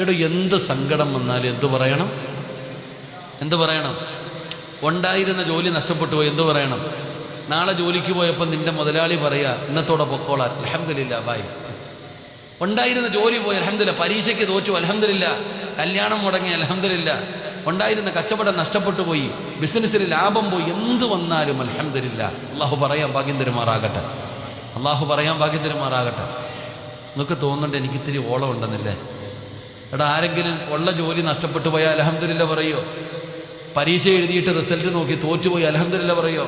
എടോ എന്ത് സങ്കടം വന്നാലും എന്തു പറയണം? ഉണ്ടായിരുന്ന ജോലി നഷ്ടപ്പെട്ടു പോയി എന്തു പറയണം? നാളെ ജോലിക്ക് പോയപ്പോൾ നിന്റെ മുതലാളി പറയാ ഇന്നത്തോടെ പൊക്കോളാൻ, അൽഹംദുലില്ലാ ബായ്. ഉണ്ടായിരുന്ന ജോലി പോയി അൽഹംദുലില്ലാ, പരീക്ഷയ്ക്ക് തോറ്റു അൽഹംദുലില്ലാ, കല്യാണം മുടങ്ങി അൽഹംദുലില്ലാ, ഉണ്ടായിരുന്ന കച്ചവടം നഷ്ടപ്പെട്ടു പോയി, ബിസിനസ്സിൽ ലാഭം പോയി, എന്ത് വന്നാലും അൽഹംദുലില്ലാ. അള്ളാഹു പറയാൻ ഭാഗ്യം തരുമാറാകട്ടെ. നിങ്ങൾക്ക് തോന്നുന്നുണ്ട് എനിക്ക് ഇത്തിരി ഓളം ഉണ്ടെന്നില്ലേ? എടാ, ആരെങ്കിലും ഉള്ള ജോലി നഷ്ടപ്പെട്ടു പോയാൽ അൽഹംദുലില്ലാ പറയോ? പരീക്ഷ എഴുതിയിട്ട് റിസൾട്ട് നോക്കി തോറ്റുപോയി അൽഹംദുലില്ലാ പറയോ?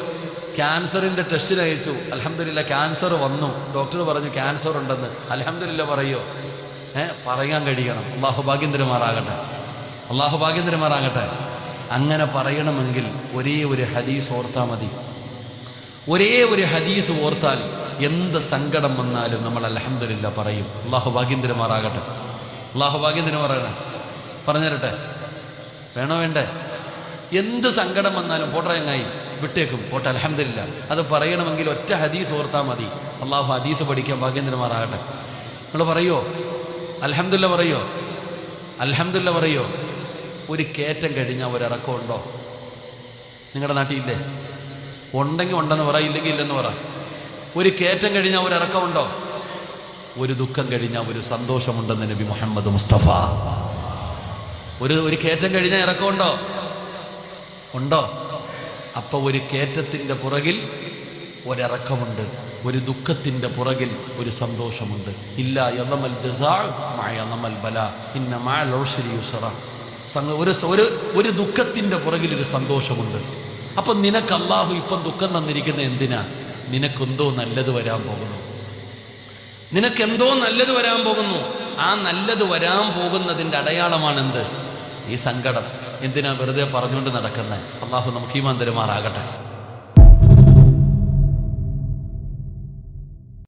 ക്യാൻസറിൻ്റെ ടെസ്റ്റിന് അയച്ചു, അൽഹംദുലില്ലാ ക്യാൻസർ വന്നു, ഡോക്ടർ പറഞ്ഞു ക്യാൻസർ ഉണ്ടെന്ന്, അൽഹംദുലില്ലാ പറയോ? പറയാൻ കഴിയണം. അള്ളാഹു ഭാഗ്യം തരുമാറാകട്ടെ. അങ്ങനെ പറയണമെങ്കിൽ ഒരേ ഒരു ഹദീസ് ഓർത്താൽ മതി. ഒരേ ഒരു ഹദീസ് ഓർത്താൽ എന്ത് സങ്കടം വന്നാലും നമ്മൾ അൽഹംദുലില്ലാ പറയും. അള്ളാഹു ഭാഗ്യം തരുമാറാകട്ടെ. പറഞ്ഞു തരട്ടെ? വേണോ വേണ്ടേ? എന്ത് സങ്കടം വന്നാലും പോട്ടെ, ചങ്ങായി വിട്ടേക്കും, പോട്ടെ അൽഹംദുലില്ലാ. അത് പറയണമെങ്കിൽ ഒറ്റ ഹദീസ് ഓർത്താൽ മതി. അള്ളാഹു ഹദീസ് പഠിക്കാൻ ഭാഗ്യം തരുമാറാകട്ടെ. നിങ്ങൾ പറയോ അൽഹംദുലില്ലാ പറയോ? ഒരു കയറ്റം കഴിഞ്ഞാൽ ഒരിറക്കം ഉണ്ടോ? നിങ്ങളുടെ നാട്ടിലില്ലേ? ഉണ്ടെങ്കിൽ ഉണ്ടെന്ന് പറ, ഇല്ലെങ്കിൽ ഇല്ലെന്ന് പറ. ഒരു കയറ്റം കഴിഞ്ഞാൽ ഒരിറക്കം ഉണ്ടോ? ഒരു ദുഃഖം കഴിഞ്ഞാൽ ഒരു സന്തോഷമുണ്ടെന്ന് നബി മുഹമ്മദ് മുസ്തഫ. ഒരു കയറ്റം കഴിഞ്ഞാൽ ഇറക്കമുണ്ടോ? അപ്പൊ ഒരു കയറ്റത്തിന്റെ പുറകിൽ ഒരിറക്കമുണ്ട്, ഒരു ദുഃഖത്തിന്റെ പുറകിൽ ഒരു സന്തോഷമുണ്ട്. ഇല്ല യദമൽ ജസാ മഅ യദമൽ ബലാ ഇന്ന മഅൽ ഉസ്രി യുസ്റ. ഒരു ദുഃഖത്തിന്റെ പുറകിൽ ഒരു സന്തോഷമുണ്ട്. അപ്പൊ നിനക്ക് അല്ലാഹു ഇപ്പം ദുഃഖം തന്നിരിക്കുന്ന എന്തിനാ? നിനക്കെന്തോ നല്ലത് വരാൻ പോകുന്നു. ആ നല്ലത് വരാൻ പോകുന്നതിൻ്റെ അടയാളമാണ് എന്ത്? ഈ സങ്കടം. എന്തിനാ വെറുതെ പറഞ്ഞുകൊണ്ട് നടക്കുന്നത്? അല്ലാഹു നമുക്ക് ഈമാൻ തരുമാറാകട്ടെ.